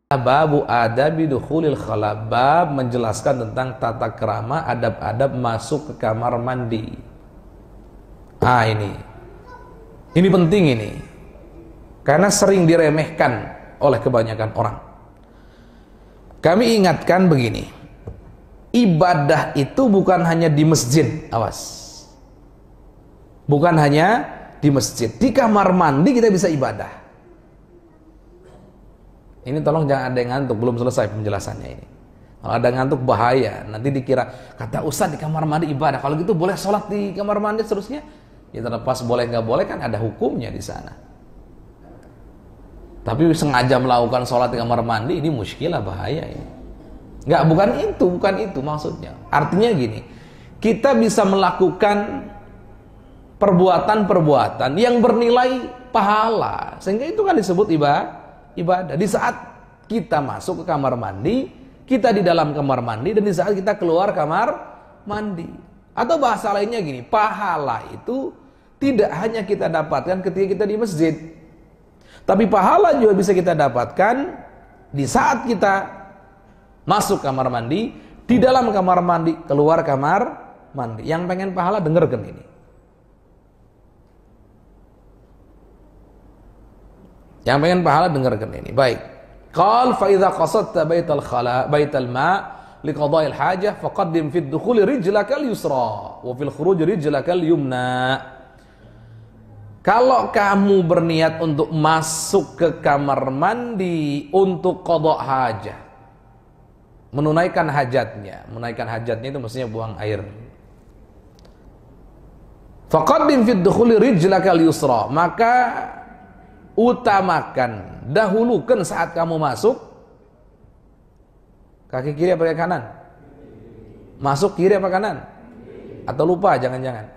Babu adabi dukhulil khala, bab menjelaskan tentang tata krama, adab-adab masuk ke kamar mandi. Ini penting ini. Karena sering diremehkan oleh kebanyakan orang. Kami ingatkan begini. Ibadah itu bukan hanya di masjid, awas. Bukan hanya di masjid. Di kamar mandi kita bisa ibadah. Ini tolong jangan ada yang ngantuk, belum selesai penjelasannya ini. Kalau ada ngantuk bahaya, nanti dikira kata Ustaz di kamar mandi ibadah. Kalau gitu boleh sholat di kamar mandi seterusnya? Ya terlepas boleh nggak boleh kan ada hukumnya di sana. Tapi sengaja melakukan sholat di kamar mandi ini muskilah, bahaya ini. Nggak, bukan itu maksudnya. Artinya gini, kita bisa melakukan perbuatan-perbuatan yang bernilai pahala, sehingga itu kan disebut ibadah. Di saat kita masuk ke kamar mandi, kita di dalam kamar mandi, dan di saat kita keluar kamar mandi. Atau bahasa lainnya gini, pahala itu tidak hanya kita dapatkan ketika kita di masjid, tapi pahala juga bisa kita dapatkan di saat kita masuk kamar mandi, di dalam kamar mandi, keluar kamar mandi. Yang pengen pahala dengarkan ini. Yang pengen pahala dengarkan ini. Baik. Qal fa idza qasadta baital khala baital ma liqada'il hajah faqaddim fid dukhuli rijlakal yusra wa fil khuruj rijlakal yumna. Kalau kamu berniat untuk masuk ke kamar mandi untuk qada' hajah, menunaikan hajatnya itu maksudnya buang air. Faqaddim fid dukhuli rijlakal yusra, maka utamakan, dahulukan saat kamu masuk kaki kiri apa kaki kanan? Masuk kiri apa kanan? Atau lupa jangan-jangan?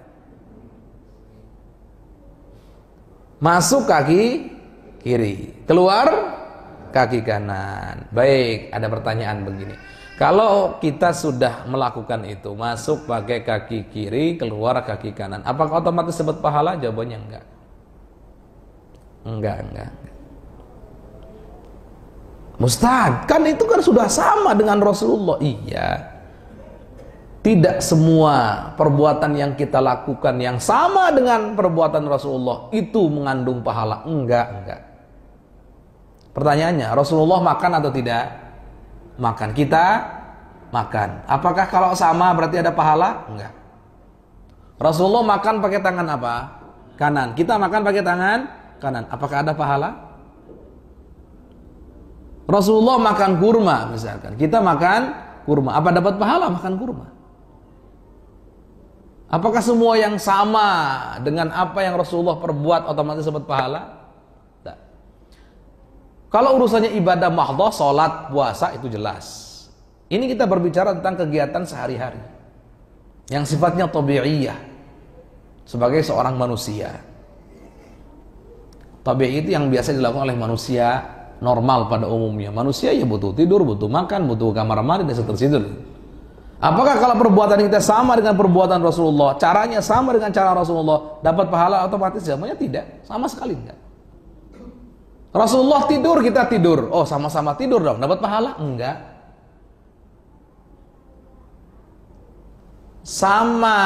Masuk kaki kiri, keluar kaki kanan. Baik, ada pertanyaan begini. Kalau kita sudah melakukan itu, masuk pakai kaki kiri, keluar kaki kanan, apakah otomatis dapat pahala? Jawabannya enggak. Enggak. Ustaz, kan itu kan sudah sama dengan Rasulullah. Iya. Tidak semua perbuatan yang kita lakukan yang sama dengan perbuatan Rasulullah itu mengandung pahala. Enggak. Pertanyaannya, Rasulullah makan atau tidak? Makan. Kita makan. Apakah kalau sama berarti ada pahala? Enggak. Rasulullah makan pakai tangan apa? Kanan. Kita makan pakai tangan kanan. Apakah ada pahala? Rasulullah makan kurma misalkan, kita makan kurma, apa dapat pahala makan kurma? Apakah semua yang sama dengan apa yang Rasulullah perbuat otomatis dapat pahala? Tidak. Kalau urusannya ibadah mahdhah, salat, puasa, itu jelas. Ini kita berbicara tentang kegiatan sehari-hari yang sifatnya tabi'iyah sebagai seorang manusia. Tabi'i itu yang biasa dilakukan oleh manusia normal pada umumnya. Manusia ya butuh tidur, butuh makan, butuh kamar mandi, dan seterusnya. Apakah kalau perbuatan kita sama dengan perbuatan Rasulullah, caranya sama dengan cara Rasulullah, dapat pahala otomatis? Jawabannya tidak, sama sekali enggak. Rasulullah tidur, kita tidur, oh sama-sama tidur dong, dapat pahala? Enggak. Sama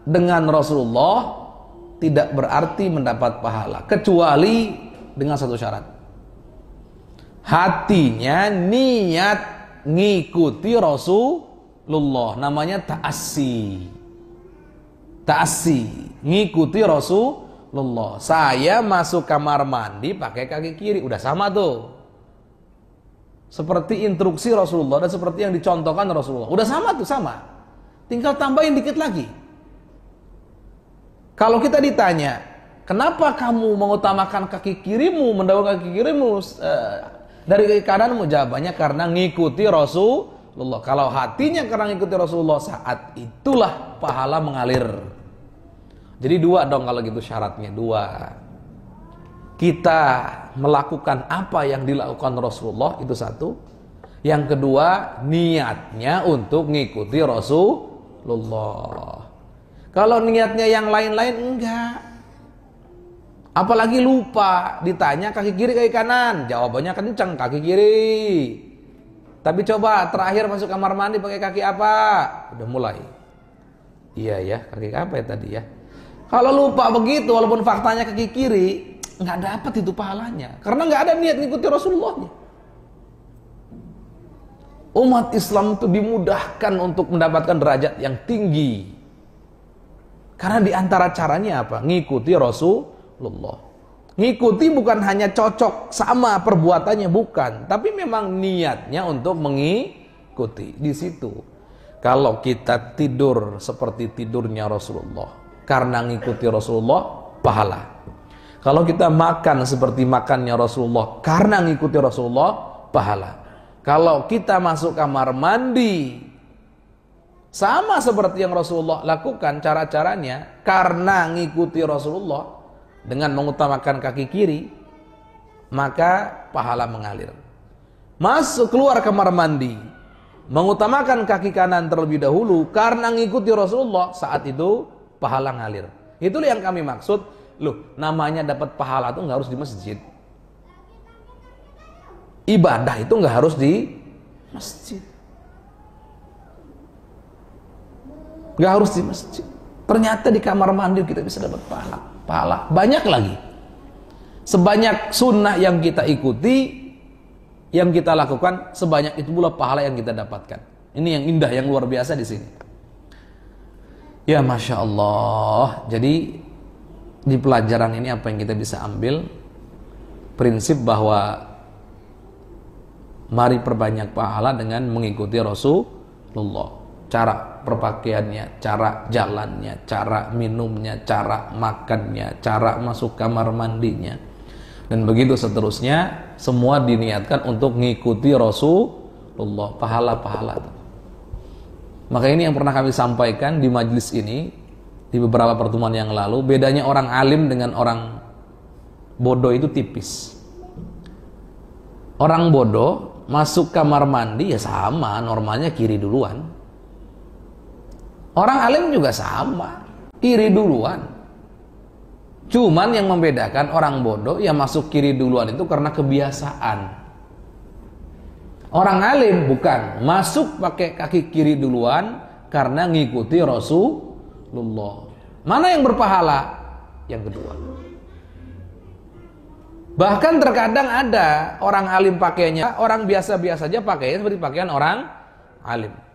dengan Rasulullah tidak berarti mendapat pahala, kecuali dengan satu syarat. Hatinya niat ngikuti Rasulullah, namanya ta'assi. Ngikuti Rasulullah. Saya masuk kamar mandi pakai kaki kiri, udah sama tuh. Seperti instruksi Rasulullah dan seperti yang dicontohkan Rasulullah. Udah sama tuh, sama. Tinggal tambahin dikit lagi. Kalau kita ditanya, kenapa kamu mengutamakan kaki kirimu, mendahulukan kaki kirimu dari kaki kananmu? Jawabannya karena ngikuti Rasulullah. Kalau hatinya karena ngikuti Rasulullah, saat itulah pahala mengalir. Jadi dua dong kalau gitu syaratnya, dua. Kita melakukan apa yang dilakukan Rasulullah, itu satu. Yang kedua, niatnya untuk ngikuti Rasulullah. Kalau niatnya yang lain-lain, enggak. Apalagi lupa, ditanya kaki kiri kaki kanan, jawabannya kencang kaki kiri. Tapi coba terakhir masuk kamar mandi pakai kaki apa? Udah mulai. Iya ya, kaki apa ya tadi ya? Kalau lupa begitu, walaupun faktanya kaki kiri, nggak dapat itu pahalanya, karena nggak ada niat ngikuti Rasulullahnya. Umat Islam itu dimudahkan untuk mendapatkan derajat yang tinggi, karena diantara caranya apa? Ngikuti Rasulullah. Ngikuti bukan hanya cocok sama perbuatannya, bukan, tapi memang niatnya untuk mengikuti. Di situ, kalau kita tidur seperti tidurnya Rasulullah, karena ngikuti Rasulullah, pahala. Kalau kita makan seperti makannya Rasulullah, karena ngikuti Rasulullah, pahala. Kalau kita masuk kamar mandi sama seperti yang Rasulullah lakukan cara-caranya, karena ngikuti Rasulullah dengan mengutamakan kaki kiri, maka pahala mengalir. Masuk keluar kamar mandi mengutamakan kaki kanan terlebih dahulu karena ngikuti Rasulullah, saat itu pahala ngalir. Itulah yang kami maksud. Loh, namanya dapat pahala itu nggak harus di masjid. Ibadah itu nggak harus di masjid. Nggak harus di masjid. Ternyata di kamar mandi kita bisa dapat pahala. Pahala banyak lagi. Sebanyak sunnah yang kita ikuti, yang kita lakukan, sebanyak itu pula pahala yang kita dapatkan. Ini yang indah, yang luar biasa di sini. Ya Masya Allah. Jadi di pelajaran ini apa yang kita bisa ambil? Prinsip bahwa mari perbanyak pahala dengan mengikuti Rasulullah. Cara berpakaiannya, cara jalannya, cara minumnya, cara makannya, cara masuk kamar mandinya, dan begitu seterusnya, semua diniatkan untuk mengikuti Rasulullah. Pahala-pahala. Maka ini yang pernah kami sampaikan di majlis ini di beberapa pertemuan yang lalu. Bedanya orang alim dengan orang bodoh itu tipis. Orang bodoh masuk kamar mandi ya sama, normalnya kiri duluan. Orang alim juga sama, kiri duluan. Cuman yang membedakan orang bodoh yang masuk kiri duluan itu karena kebiasaan. Orang alim bukan, masuk pakai kaki kiri duluan karena ngikuti Rasulullah. Mana yang berpahala? Yang kedua. Bahkan terkadang ada orang alim pakainya, orang biasa-biasa saja pakainya seperti pakaian orang alim.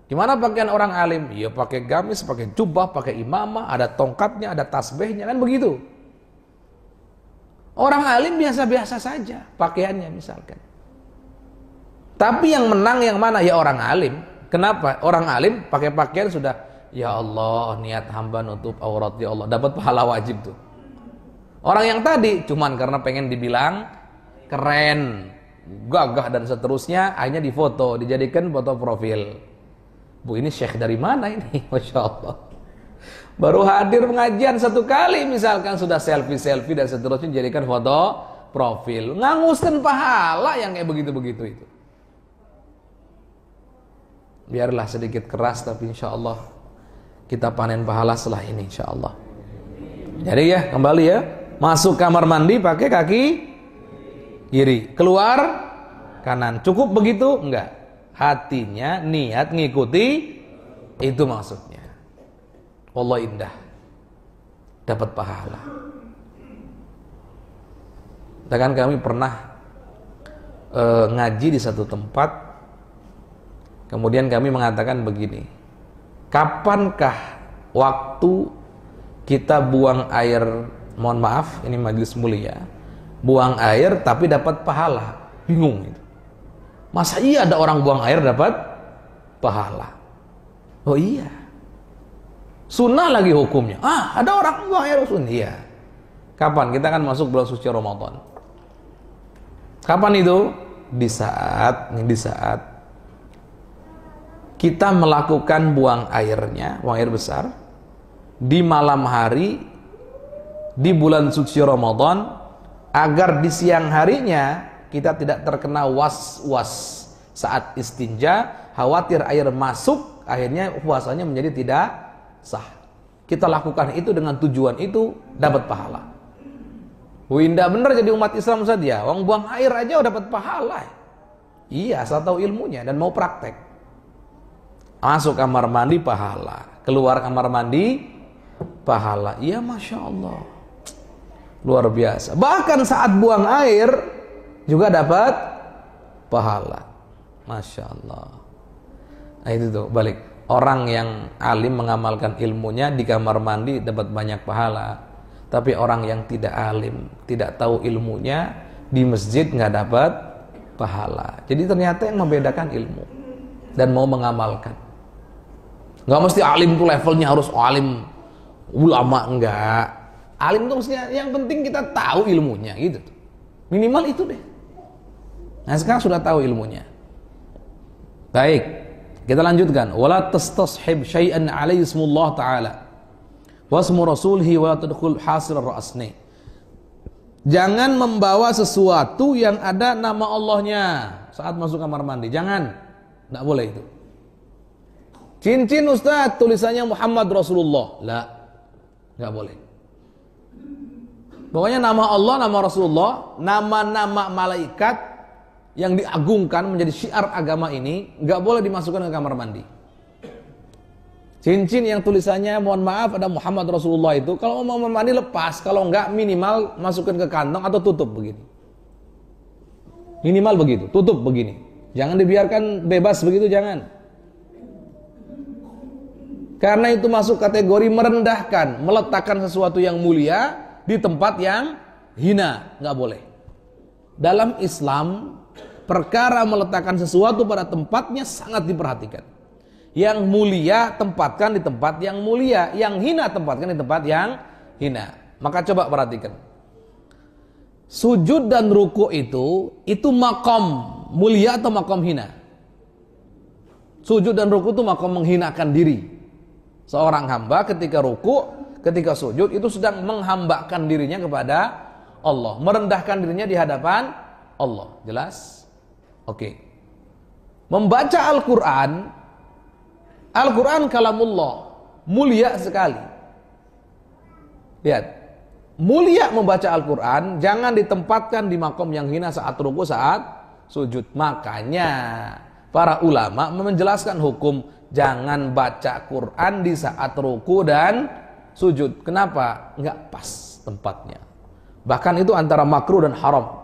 Gimana pakaian orang alim? Ya pakai gamis, pakai jubah, pakai imamah, ada tongkatnya, ada tasbihnya, kan begitu. Orang alim biasa-biasa saja pakaiannya misalkan. Tapi yang menang yang mana? Ya orang alim. Kenapa? Orang alim pakai pakaian sudah, ya Allah, niat hamba nutup aurat ya Allah, dapat pahala wajib tuh. Orang yang tadi cuman karena pengen dibilang keren, gagah dan seterusnya, akhirnya difoto, dijadikan foto profil. Bu, ini syekh dari mana ini? Masya Allah. Baru hadir pengajian satu kali misalkan sudah selfie-selfie dan seterusnya dijadikan foto profil. Nganguskan pahala yang kayak begitu-begitu itu. Biarlah sedikit keras, tapi insya Allah kita panen pahala setelah ini insya Allah. Jadi ya, kembali ya, masuk kamar mandi pakai kaki kiri, keluar kanan. Cukup begitu? Enggak. Hatinya niat ngikuti, itu maksudnya. Allah indah, dapat pahala. Dan kami pernah ngaji di satu tempat, kemudian kami mengatakan begini, kapankah waktu kita buang air, mohon maaf ini majelis mulia, buang air tapi dapat pahala? Bingung itu. Masa iya ada orang buang air dapat pahala? Oh iya, sunnah lagi hukumnya. Ada orang buang air sunnah. Iya. Kapan? Kita kan masuk bulan suci Ramadan. Kapan itu? Di saat kita melakukan buang airnya, buang air besar di malam hari di bulan suci Ramadan, agar di siang harinya kita tidak terkena was-was saat istinja, khawatir air masuk, akhirnya puasanya menjadi tidak sah. Kita lakukan itu dengan tujuan itu, dapat pahala. Indah bener jadi umat Islam Ustaz ya. Wong buang air aja udah dapat pahala. Iya, asal tahu ilmunya dan mau praktek. Masuk kamar mandi pahala, keluar kamar mandi pahala. Iya, Masya Allah. Luar biasa. Bahkan saat buang air juga dapat pahala. Masya Allah. Nah itu tuh balik. Orang yang alim mengamalkan ilmunya di kamar mandi dapat banyak pahala. Tapi orang yang tidak alim, tidak tahu ilmunya, di masjid nggak dapat pahala. Jadi ternyata yang membedakan ilmu dan mau mengamalkan. Nggak mesti alim tuh levelnya harus alim ulama, enggak. Alim tuh mestinya yang penting kita tahu ilmunya gitu. Minimal itu deh. Nah sekarang sudah tahu ilmunya. Baik, kita lanjutkan. Wala tastashib syai'an alaihi ismullah ta'ala wasmu rasulhi wa tadkhul hasil ra'asni. Jangan membawa sesuatu yang ada nama Allahnya saat masuk kamar mandi. Jangan. Tidak boleh itu. Cincin Ustaz tulisannya Muhammad Rasulullah. La. Tidak boleh. Pokoknya nama Allah, nama Rasulullah, nama-nama malaikat yang diagungkan menjadi syiar agama ini nggak boleh dimasukkan ke kamar mandi. Cincin yang tulisannya mohon maaf ada Muhammad Rasulullah itu kalau mau mandi lepas, kalau enggak minimal masukkan ke kantong atau tutup begini. Minimal begitu, tutup begini. Jangan dibiarkan bebas begitu, jangan. Karena itu masuk kategori merendahkan, meletakkan sesuatu yang mulia di tempat yang hina, nggak boleh. Dalam Islam, perkara meletakkan sesuatu pada tempatnya sangat diperhatikan. Yang mulia tempatkan di tempat yang mulia, yang hina tempatkan di tempat yang hina. Maka coba perhatikan. Sujud dan ruku itu makom mulia atau makom hina? Sujud dan ruku itu makom menghinakan diri. Seorang hamba ketika ruku, ketika sujud itu sedang menghambakan dirinya kepada Allah, merendahkan dirinya di hadapan Allah. Jelas? Oke. Membaca Al-Quran kalamullah, mulia sekali. Lihat, mulia membaca Al-Quran, jangan ditempatkan di makom yang hina saat ruku, saat sujud. Makanya para ulama menjelaskan hukum jangan baca Quran di saat ruku dan sujud. Kenapa? Enggak pas tempatnya. Bahkan itu antara makruh dan haram.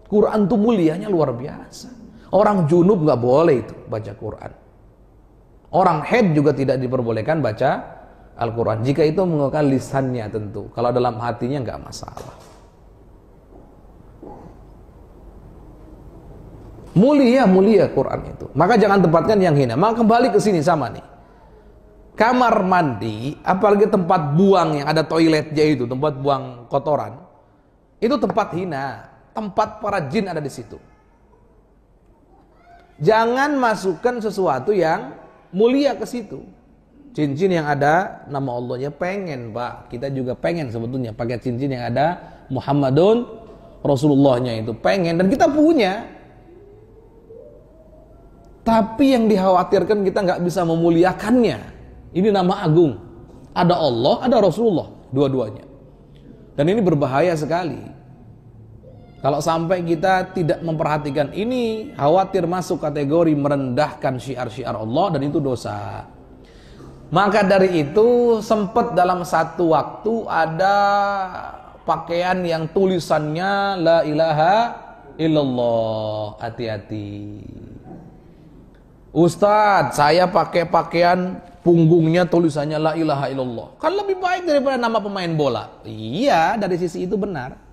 Quran itu mulianya luar biasa. Orang junub nggak boleh itu baca Quran. Orang haid juga tidak diperbolehkan baca Al-Quran. Jika itu menggunakan lisannya tentu. Kalau dalam hatinya nggak masalah. Mulia Quran itu. Maka jangan tempatkan yang hina. Maka kembali ke sini sama nih. Kamar mandi, apalagi tempat buang yang ada toiletnya itu, tempat buang kotoran, itu tempat hina. Tempat para jin ada di situ. Jangan masukkan sesuatu yang mulia ke situ. Cincin yang ada nama Allahnya pengen, Pak. Kita juga pengen sebetulnya pakai cincin yang ada Muhammadun Rasulullahnya itu pengen dan kita punya. Tapi yang dikhawatirkan kita nggak bisa memuliakannya. Ini nama agung. Ada Allah, ada Rasulullah, dua-duanya. Dan ini berbahaya sekali. Kalau sampai kita tidak memperhatikan ini, khawatir masuk kategori merendahkan syiar-syiar Allah dan itu dosa. Maka dari itu sempat dalam satu waktu ada pakaian yang tulisannya La ilaha illallah. Hati-hati. Ustadz, saya pakai pakaian punggungnya tulisannya La ilaha illallah. Kan lebih baik daripada nama pemain bola. Iya, dari sisi itu benar.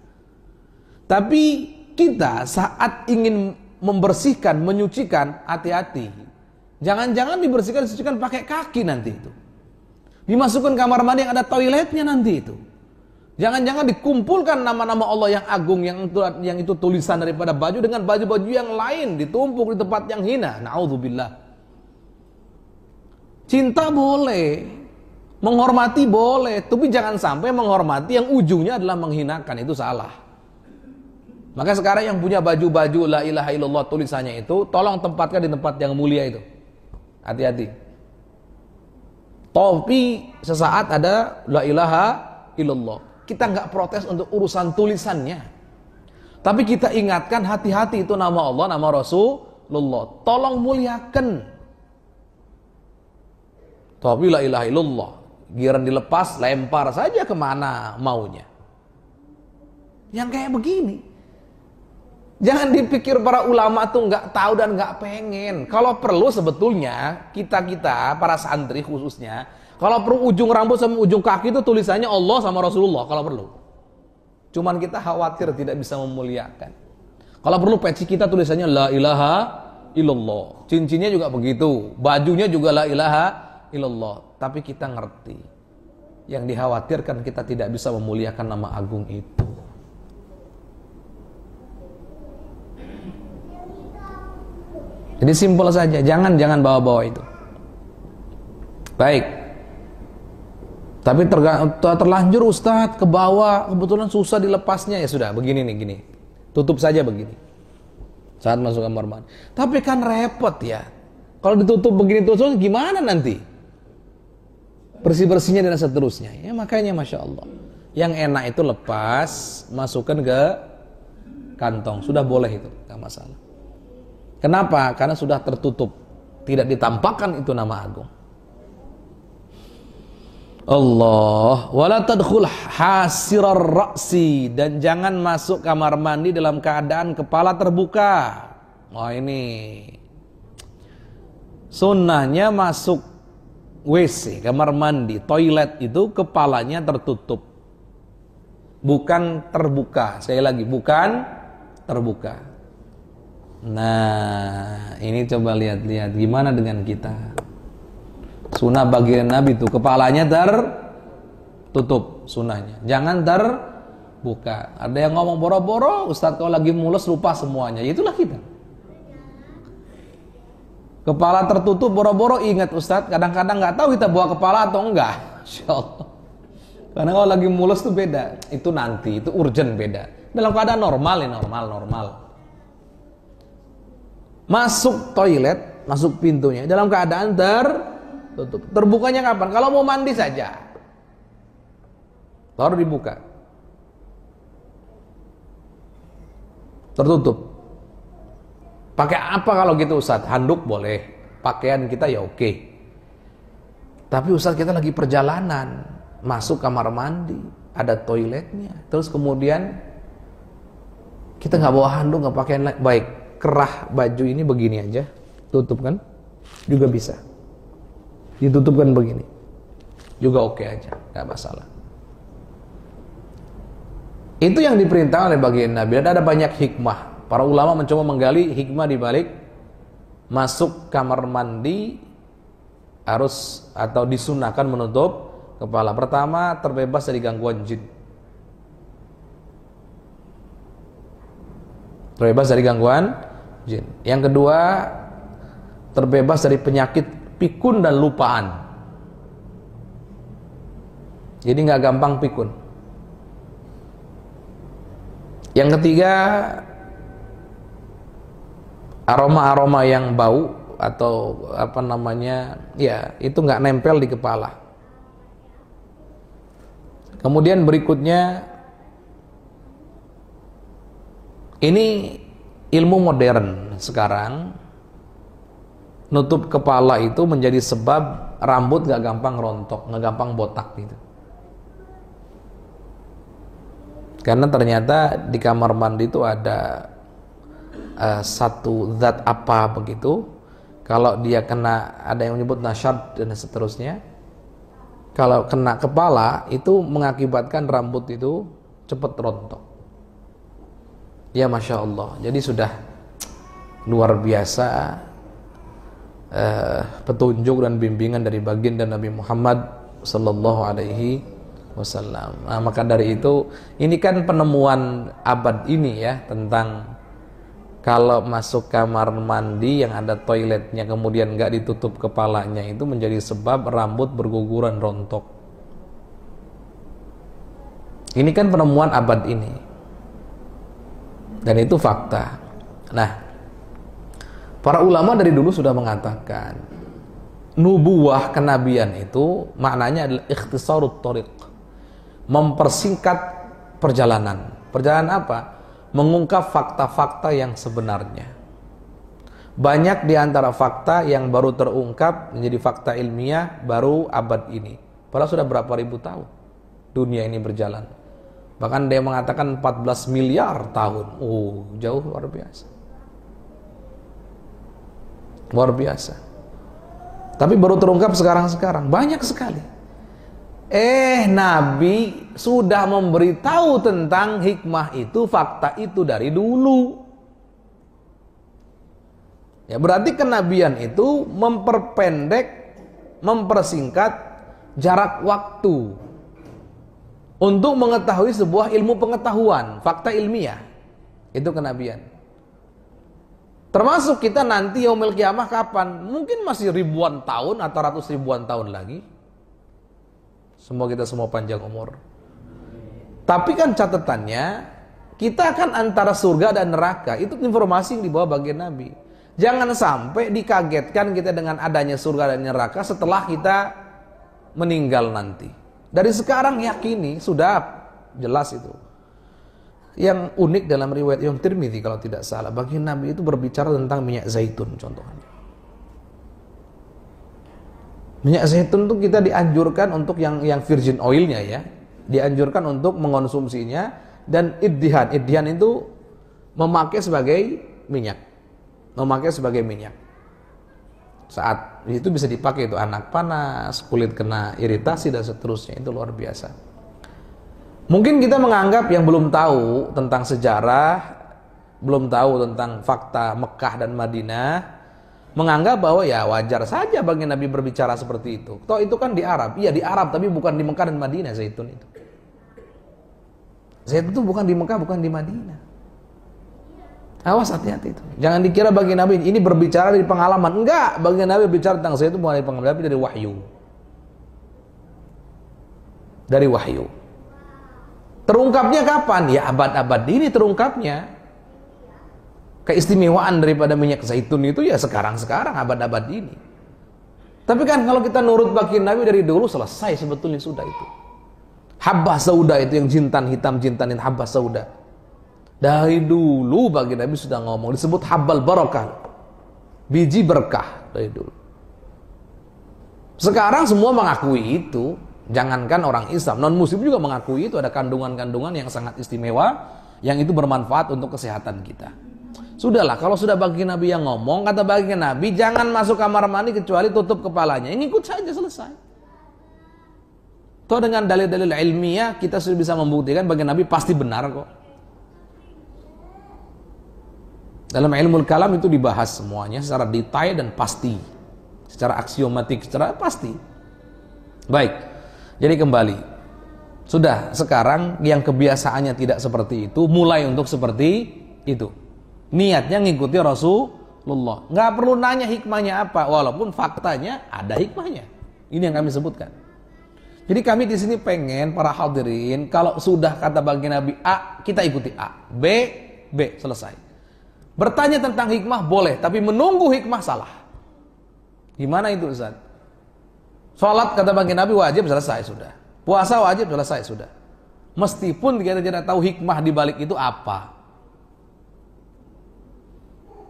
Tapi kita saat ingin membersihkan, menyucikan, hati-hati. Jangan-jangan dibersihkan pakai kaki nanti itu. Dimasukkan kamar mandi yang ada toiletnya nanti itu. Jangan-jangan dikumpulkan nama-nama Allah yang agung, yang itu tulisan daripada baju dengan baju-baju yang lain, ditumpuk di tempat yang hina. Na'udzubillah. Cinta boleh, menghormati boleh, tapi jangan sampai menghormati yang ujungnya adalah menghinakan, itu salah. Maka sekarang yang punya baju-baju La ilaha illallah tulisannya itu, tolong tempatkan di tempat yang mulia itu. Hati-hati. Tapi sesaat ada La ilaha illallah. kita nggak protes untuk urusan tulisannya. Tapi kita ingatkan, hati-hati, itu nama Allah, nama Rasulullah. Tolong muliakan. Tapi la ilaha illallah, giliran dilepas, lempar saja kemana maunya. Yang kayak begini. Jangan dipikir para ulama tuh nggak tahu dan nggak pengen. Kalau perlu sebetulnya kita para santri khususnya, kalau perlu ujung rambut sama ujung kaki itu tulisannya Allah sama Rasulullah kalau perlu. Cuman kita khawatir tidak bisa memuliakan. Kalau perlu peci kita tulisannya la ilaha illallah. Cincinnya juga begitu, bajunya juga la ilaha illallah. Tapi kita ngerti, yang dikhawatirkan kita tidak bisa memuliakan nama agung itu. Jadi simpel saja, jangan bawa-bawa itu. Baik. Tapi terlanjur Ustadz ke bawah, kebetulan susah dilepasnya, ya sudah, begini nih, gini. Tutup saja begini. Saat masuk kamar mandi. Tapi kan repot ya. Kalau ditutup begini terus gimana nanti? Bersih-bersihnya dan seterusnya. Ya makanya Masya Allah. Yang enak itu lepas, masukkan ke kantong. Sudah boleh itu, gak masalah. Kenapa? Karena sudah tertutup, tidak ditampakkan itu nama agung. Allah, wala tadkhul hasirar ra'si, dan jangan masuk kamar mandi dalam keadaan kepala terbuka. Wah, ini sunnahnya masuk WC, kamar mandi, toilet itu kepalanya tertutup, bukan terbuka. Sekali lagi, bukan terbuka. Nah, ini coba lihat gimana dengan kita. Sunnah bagian Nabi itu kepalanya tertutup, sunnahnya. Jangan terbuka. Ada yang ngomong boro-boro, Ustadz kalau lagi mules lupa semuanya. Itulah kita. Kepala tertutup boro-boro ingat Ustadz. Kadang-kadang nggak tahu kita bawa kepala atau enggak. Insya Allah. Karena kalau lagi mules tuh beda. Itu nanti, itu urgent beda. Dalam keadaan normal ya normal. Masuk toilet, masuk pintunya dalam keadaan tertutup. Terbukanya kapan? Kalau mau mandi saja, baru dibuka. Tertutup. Pakai apa kalau gitu Ustadz? Handuk boleh. Pakaian kita ya oke. Tapi Ustadz kita lagi perjalanan, masuk kamar mandi, ada toiletnya. Terus kemudian kita nggak bawa handuk, nggak pakaian lain. Baik. Kerah baju ini begini aja, tutup kan, juga bisa ditutupkan begini, juga oke aja, nggak masalah. Itu yang diperintah oleh bagian Nabi. Dan ada banyak hikmah. Para ulama mencoba menggali hikmah di balik masuk kamar mandi harus atau disunahkan menutup kepala. Pertama, terbebas dari gangguan jin. Terbebas dari gangguan jin. Yang kedua, terbebas dari penyakit pikun dan lupaan. Jadi nggak gampang pikun. Yang ketiga, aroma-aroma yang bau atau apa namanya, ya itu nggak nempel di kepala. Kemudian berikutnya, ini ilmu modern sekarang, nutup kepala itu menjadi sebab rambut gak gampang rontok, gak gampang botak gitu. Karena ternyata di kamar mandi itu ada satu zat apa begitu, kalau dia kena, ada yang menyebut nasyad dan seterusnya, kalau kena kepala itu mengakibatkan rambut itu cepat rontok. Ya Masya Allah. Jadi sudah luar biasa petunjuk dan bimbingan dari baginda Nabi Muhammad Sallallahu Alaihi Wasallam. Nah, maka dari itu, ini kan penemuan abad ini ya, tentang kalau masuk kamar mandi yang ada toiletnya kemudian nggak ditutup kepalanya, itu menjadi sebab rambut berguguran rontok. Ini kan penemuan abad ini. Dan itu fakta. Nah, para ulama dari dulu sudah mengatakan nubuwah kenabian itu maknanya adalah ikhtisarut thariq, mempersingkat perjalanan. Perjalanan apa? Mengungkap fakta-fakta yang sebenarnya. Banyak di antara fakta yang baru terungkap menjadi fakta ilmiah baru abad ini. Padahal sudah berapa ribu tahun dunia ini berjalan. Bahkan dia mengatakan 14 miliar tahun. Oh, jauh, luar biasa. Luar biasa. Tapi baru terungkap sekarang-sekarang. Banyak sekali. Nabi sudah memberitahu tentang hikmah itu, fakta itu dari dulu. Ya, berarti kenabian itu memperpendek, mempersingkat jarak waktu untuk mengetahui sebuah ilmu pengetahuan, fakta ilmiah. Itu kenabian. Termasuk kita nanti yaumil kiamah kapan? Mungkin masih ribuan tahun atau ratus ribuan tahun lagi. Semoga kita semua panjang umur. Tapi kan catatannya, kita akan antara surga dan neraka. Itu informasi yang dibawa bagian Nabi. Jangan sampai dikagetkan kita dengan adanya surga dan neraka setelah kita meninggal nanti. Dari sekarang yakini, sudah jelas itu. Yang unik dalam riwayat Imam Tirmidzi kalau tidak salah, bagian Nabi itu berbicara tentang minyak zaitun contohnya. Minyak zaitun itu kita dianjurkan untuk yang virgin oilnya ya, dianjurkan untuk mengonsumsinya, dan iddihan itu memakai sebagai minyak. Saat itu bisa dipakai itu anak panas, kulit kena iritasi dan seterusnya, itu luar biasa. Mungkin kita menganggap yang belum tahu tentang sejarah, belum tahu tentang fakta Mekah dan Madinah, menganggap bahwa ya wajar saja bagi Nabi berbicara seperti itu. Toh itu kan di Arab. Iya di Arab, tapi bukan di Mekah dan Madinah zaitun itu. Zaitun itu bukan di Mekah, bukan di Madinah. Awas, hati-hati itu. Jangan dikira bagi Nabi ini berbicara dari pengalaman. Enggak, bagi Nabi berbicara tentang zaitun bukan dari pengalaman, tapi dari wahyu. Dari wahyu. Terungkapnya kapan? Ya abad-abad ini terungkapnya. Keistimewaan daripada minyak zaitun itu ya sekarang-sekarang, abad-abad ini. Tapi kan kalau kita nurut bagi Nabi dari dulu, selesai sebetulnya sudah itu. Habbah sauda itu yang jintan hitam, jintan itu habbah sauda. Dari dulu bagi Nabi sudah ngomong, disebut habbal barakah, biji berkah dari dulu. Sekarang semua mengakui itu. Jangankan orang Islam, non muslim juga mengakui itu, ada kandungan-kandungan yang sangat istimewa yang itu bermanfaat untuk kesehatan kita. Sudahlah, kalau sudah bagi Nabi yang ngomong, kata bagi Nabi, jangan masuk kamar mandi kecuali tutup kepalanya. Ini ikut saja, selesai. Toh dengan dalil-dalil ilmiah kita sudah bisa membuktikan bagi Nabi pasti benar kok. Dalam ilmu kalam itu dibahas semuanya secara detail dan pasti, secara aksiomatik, secara pasti. Baik, jadi kembali. Sudah, sekarang yang kebiasaannya tidak seperti itu, mulai untuk seperti itu. Niatnya ngikuti Rasulullah. Nggak perlu nanya hikmahnya apa, walaupun faktanya ada hikmahnya. Ini yang kami sebutkan. Jadi kami di sini pengen para hadirin, kalau sudah kata bagi Nabi A, kita ikuti A. B, selesai. Bertanya tentang hikmah boleh, tapi menunggu hikmah salah. Gimana itu Ustaz? Sholat kata bagi Nabi wajib, selesai sudah. Puasa wajib, selesai sudah. Meskipun kita tidak tahu hikmah di balik itu apa.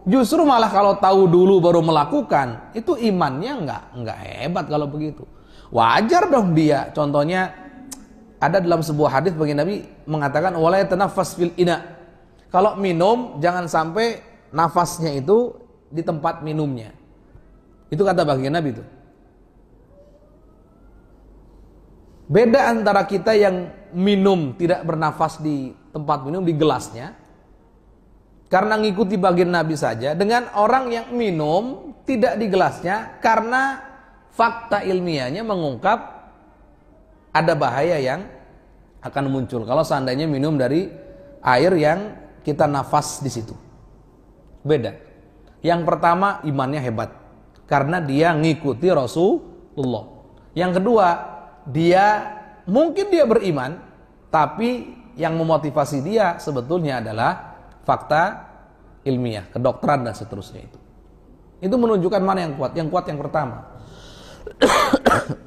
Justru malah kalau tahu dulu baru melakukan, itu imannya nggak hebat kalau begitu. Wajar dong dia. Contohnya ada dalam sebuah hadis bagi Nabi mengatakan wala yatanafas fil ina. Kalau minum jangan sampai nafasnya itu di tempat minumnya. Itu kata bagian Nabi itu. Beda antara kita yang minum tidak bernafas di tempat minum, di gelasnya, karena ngikuti bagian Nabi saja, dengan orang yang minum tidak di gelasnya karena fakta ilmiahnya mengungkap ada bahaya yang akan muncul kalau seandainya minum dari air yang kita nafas di situ. Beda. Yang pertama imannya hebat karena dia ngikuti Rasulullah. Yang kedua, mungkin dia beriman, tapi yang memotivasi dia sebetulnya adalah fakta ilmiah, kedokteran dan seterusnya itu. Itu menunjukkan mana yang kuat. Yang kuat yang pertama.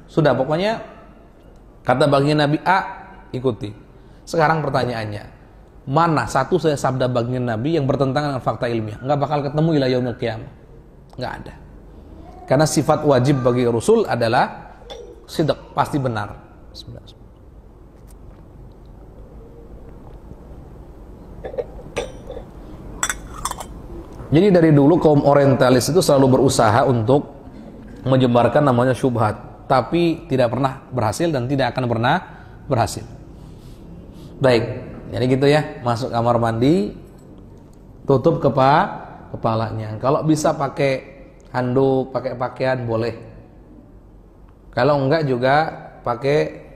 Sudah, pokoknya kata bagian Nabi A, ikuti. Sekarang pertanyaannya, mana satu saya sabda baginda Nabi yang bertentangan dengan fakta ilmiah? Nggak bakal ketemu ila yaumil qiyamah. Nggak ada. Karena sifat wajib bagi Rasul adalah sidq, pasti benar. Jadi dari dulu kaum orientalis itu selalu berusaha untuk menyebarkan namanya syubhat, tapi tidak pernah berhasil dan tidak akan pernah berhasil. Baik, jadi gitu ya, masuk kamar mandi, tutup kepalanya. Kalau bisa pakai handuk, pakai pakaian boleh. Kalau enggak juga pakai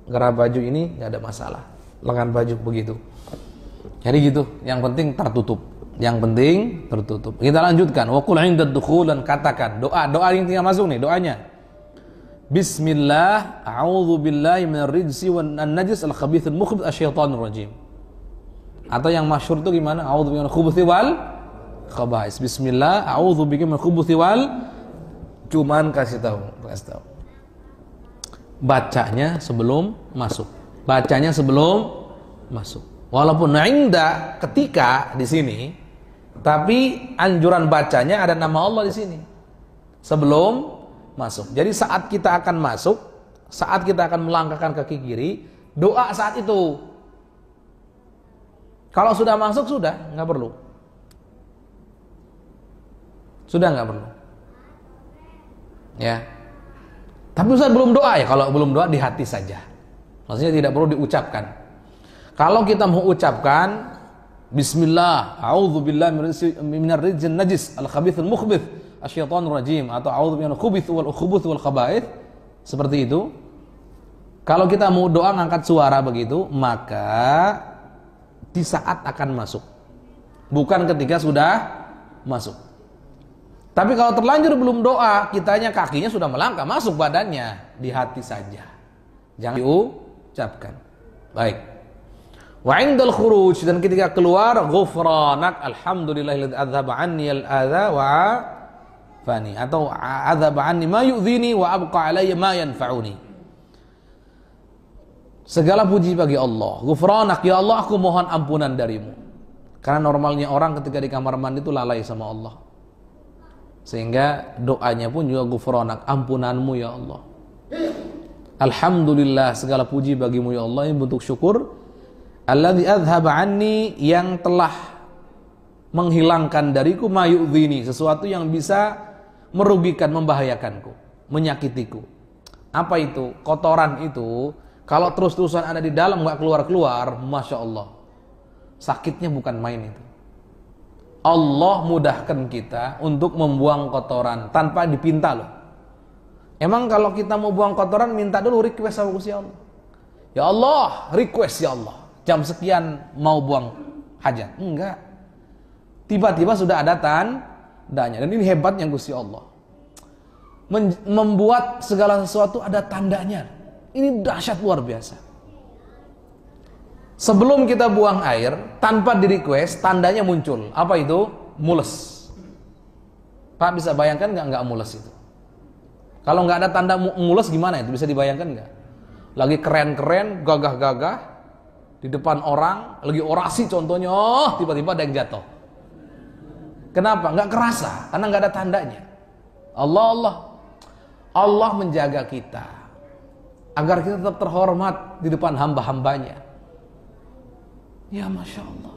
gerah baju ini nggak ada masalah, lengan baju begitu. Jadi gitu, yang penting tertutup. Yang penting tertutup. Kita lanjutkan. Wa qul 'inda dukhul, dan katakan doa yang tinggal masuk nih doanya. Bismillah, a'udzu billahi minar rijsi wan najis al khabithil mukhbith asy-syaithanir rajim. Atau yang masyhur itu gimana? A'udzu minal khubuthi wal khaba'is. Bismillah, a'udzu bika minal khubuthi wal, cuman kasih tahu. Bacanya sebelum masuk. Bacanya sebelum masuk. Walaupun 'inda ketika di sini, tapi anjuran bacanya ada nama Allah di sini sebelum masuk. Jadi saat kita akan masuk, saat kita akan melangkahkan kaki kiri, doa saat itu. Kalau sudah masuk sudah nggak perlu. Sudah nggak perlu. Ya. Tapi Ustaz belum doa ya. Kalau belum doa di hati saja. Maksudnya tidak perlu diucapkan. Kalau kita mau ucapkan Bismillah, a'udzubillahi minar rijzin najis al-khabithil mukhbith asy-syaithanir rajim, atau a'udzu minal khubuthi wal khubuth wal khaba'ith, seperti itu. Kalau kita mau doa ngangkat suara begitu, maka di saat akan masuk, bukan ketika sudah masuk. Tapi kalau terlanjur belum doa, kitanya kakinya sudah melangkah, masuk badannya, di hati saja, jangan diucapkan. Baik. Wa 'indal khuruj, dan ketika keluar, ghufranak alhamdulillahilladzi adzhaba 'anni al-adza wa fani, atau adzhaba 'anni ma yu'dhini wa abqa 'alayya ma yanfa'uni. Segala puji bagi Allah. Ghufranak, ya Allah, aku mohon ampunan darimu. Karena normalnya orang ketika di kamar mandi itu lalai sama Allah. Sehingga doanya pun juga ghufranak, ampunanmu ya Allah. Alhamdulillah, segala puji bagimu ya Allah, ini bentuk syukur. Alladzi adzhaba anni, yang telah menghilangkan dariku ma yu'dhini, sesuatu yang bisa merugikan, membahayakanku, menyakitiku. Apa itu? Kotoran itu kalau terus-terusan ada di dalam nggak keluar-keluar, Masya Allah, sakitnya bukan main itu. Allah mudahkan kita untuk membuang kotoran tanpa dipinta loh. Emang kalau kita mau buang kotoran minta dulu request sama Gusti Allah. Ya Allah, request ya Allah, jam sekian mau buang hajat. Enggak. Tiba-tiba sudah ada tandanya. Dan ini hebatnya Gusti Allah. Membuat segala sesuatu ada tandanya. Ini dahsyat luar biasa. Sebelum kita buang air, tanpa di request, tandanya muncul. Apa itu? Mules. Pak bisa bayangkan nggak mules itu? Kalau nggak ada tanda mules gimana itu? Bisa dibayangkan nggak? Lagi keren-keren, gagah-gagah, di depan orang, lagi orasi contohnya, tiba-tiba ada yang jatuh. Kenapa? Nggak kerasa, karena nggak ada tandanya. Allah menjaga kita agar kita tetap terhormat di depan hamba-hambanya. Ya Masya Allah.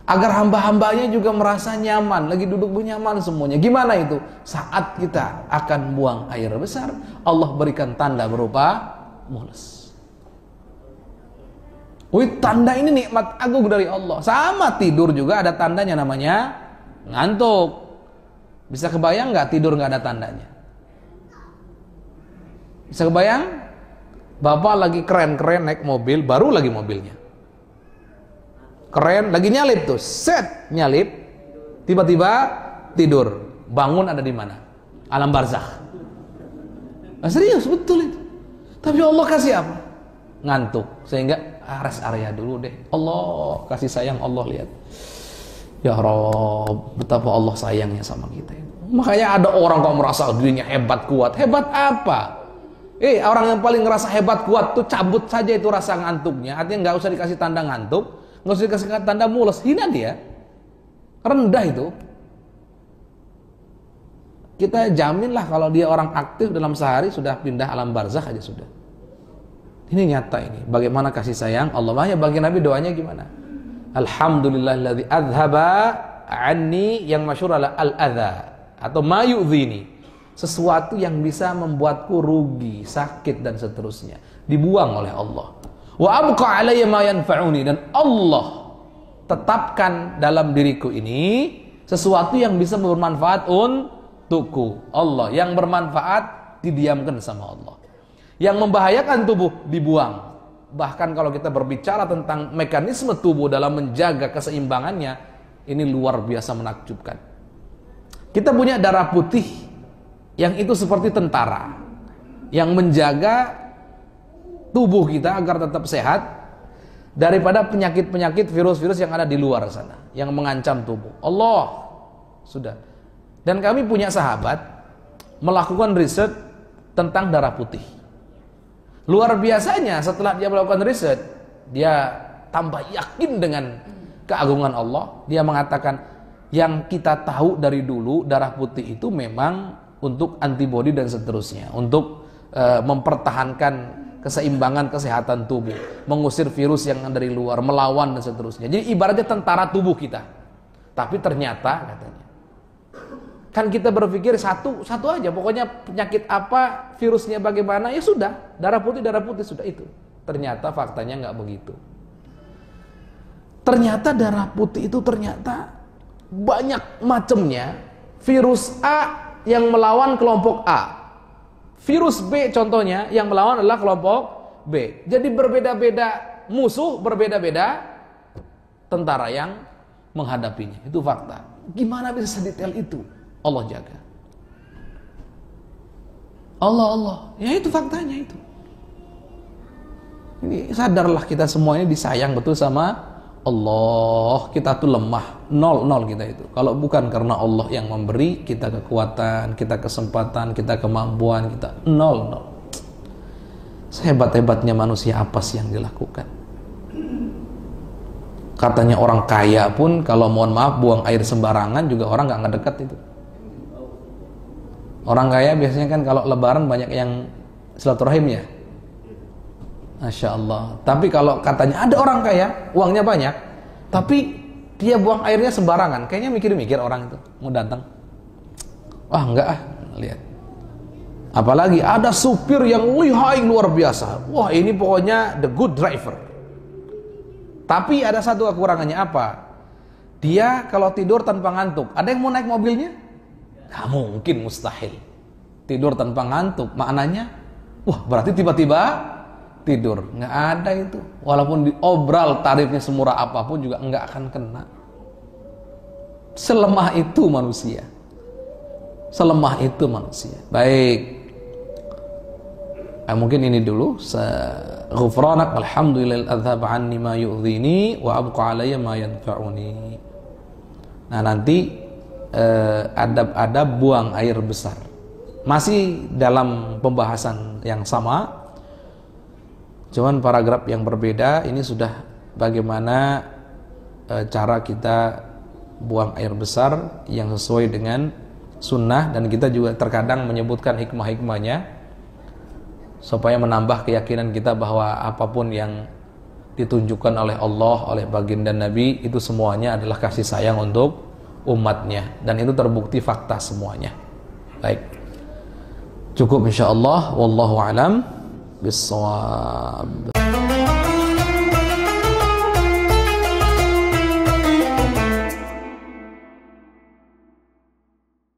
Agar hamba-hambanya juga merasa nyaman, lagi duduk nyaman semuanya. Gimana itu? Saat kita akan buang air besar, Allah berikan tanda berupa mules. Wih, tanda ini nikmat agung dari Allah. Sama tidur juga ada tandanya, namanya ngantuk. Bisa kebayang nggak tidur nggak ada tandanya? Bisa kebayang? Bapak lagi keren-keren naik mobil, baru lagi mobilnya. Keren, lagi nyalip tuh, set nyalip, tiba-tiba tidur, bangun ada di mana? Alam barzakh. Nah, serius betul itu. Tapi Allah kasih apa? Ngantuk, sehingga rest area dulu deh. Allah kasih sayang, Allah lihat. Ya Rabb, betapa Allah sayangnya sama kita. Makanya ada orang kok merasa dirinya hebat kuat. Hebat apa? Orang yang paling ngerasa hebat kuat tuh cabut saja itu rasa ngantuknya. Artinya nggak usah dikasih tanda ngantuk, nggak usah dikasih tanda mules, hina dia. Rendah itu. Kita jaminlah kalau dia orang aktif dalam sehari sudah pindah alam barzakh aja sudah. Ini nyata ini. Bagaimana kasih sayang Allah. Makanya bagi Nabi doanya gimana? Alhamdulillahilladzi adzhaba anni, yang masyhur adalah al-adza atau ma yu'dhini. Sesuatu yang bisa membuatku rugi, sakit dan seterusnya dibuang oleh Allah. Wa abqa alayya ma yanfa'uni, dan Allah tetapkan dalam diriku ini sesuatu yang bisa bermanfaat untukku. Allah yang bermanfaat didiamkan sama Allah. Yang membahayakan tubuh dibuang. Bahkan kalau kita berbicara tentang mekanisme tubuh dalam menjaga keseimbangannya, ini luar biasa menakjubkan. Kita punya darah putih yang itu seperti tentara yang menjaga tubuh kita agar tetap sehat daripada penyakit-penyakit, virus-virus yang ada di luar sana yang mengancam tubuh. Allah sudah. Dan kami punya sahabat melakukan riset tentang darah putih. Luar biasanya setelah dia melakukan riset, dia tambah yakin dengan keagungan Allah. Dia mengatakan, yang kita tahu dari dulu darah putih itu memang untuk antibodi dan seterusnya, untuk mempertahankan keseimbangan kesehatan tubuh, mengusir virus yang dari luar, melawan dan seterusnya. Jadi ibaratnya tentara tubuh kita. Tapi ternyata katanya, kan kita berpikir satu aja, pokoknya penyakit apa, virusnya bagaimana, ya sudah, darah putih sudah itu. Ternyata faktanya nggak begitu. Ternyata darah putih itu ternyata banyak macamnya. Virus A yang melawan kelompok A, virus B contohnya yang melawan adalah kelompok B. Jadi berbeda-beda musuh, berbeda-beda tentara yang menghadapinya. Itu fakta. Gimana bisa sedetail itu? Allah jaga. Allah. Ya itu faktanya itu. Ini sadarlah kita semua ini disayang betul sama Allah. Kita tuh lemah, nol kita itu. Kalau bukan karena Allah yang memberi kita kekuatan, kita kesempatan, kita kemampuan, kita nol. Sehebat-hebatnya manusia apa sih yang dilakukan? Katanya orang kaya pun kalau mohon maaf buang air sembarangan juga orang nggak ngedekat itu. Orang kaya biasanya kan kalau lebaran banyak yang silaturahim ya. Masya Allah. Tapi kalau katanya ada orang kaya, uangnya banyak, tapi dia buang airnya sembarangan, kayaknya mikir-mikir orang itu mau datang. Wah enggak lihat. Apalagi ada supir yang lihai luar biasa. Wah ini pokoknya the good driver. Tapi ada satu kekurangannya apa? Dia kalau tidur tanpa ngantuk. Ada yang mau naik mobilnya? Gak mungkin, mustahil. Tidur tanpa ngantuk, maknanya, wah berarti tiba-tiba tidur. Nggak ada itu. Walaupun diobral tarifnya semurah apapun juga nggak akan kena. Selemah itu manusia. Selemah itu manusia. Baik. Mungkin ini dulu. Ghufranak alhamdulillah adzhab anni ma yu'dhini wa abqa alayya ma yanfa'uni. Nah nanti adab-adab buang air besar. Masih dalam pembahasan yang sama, cuman paragraf yang berbeda. Ini sudah bagaimana cara kita buang air besar yang sesuai dengan sunnah, dan kita juga terkadang menyebutkan hikmah-hikmahnya supaya menambah keyakinan kita bahwa apapun yang ditunjukkan oleh Allah, oleh baginda Nabi, itu semuanya adalah kasih sayang untuk umatnya, dan itu terbukti fakta semuanya. Baik, cukup insyaallah. Wallahu alam bissawab.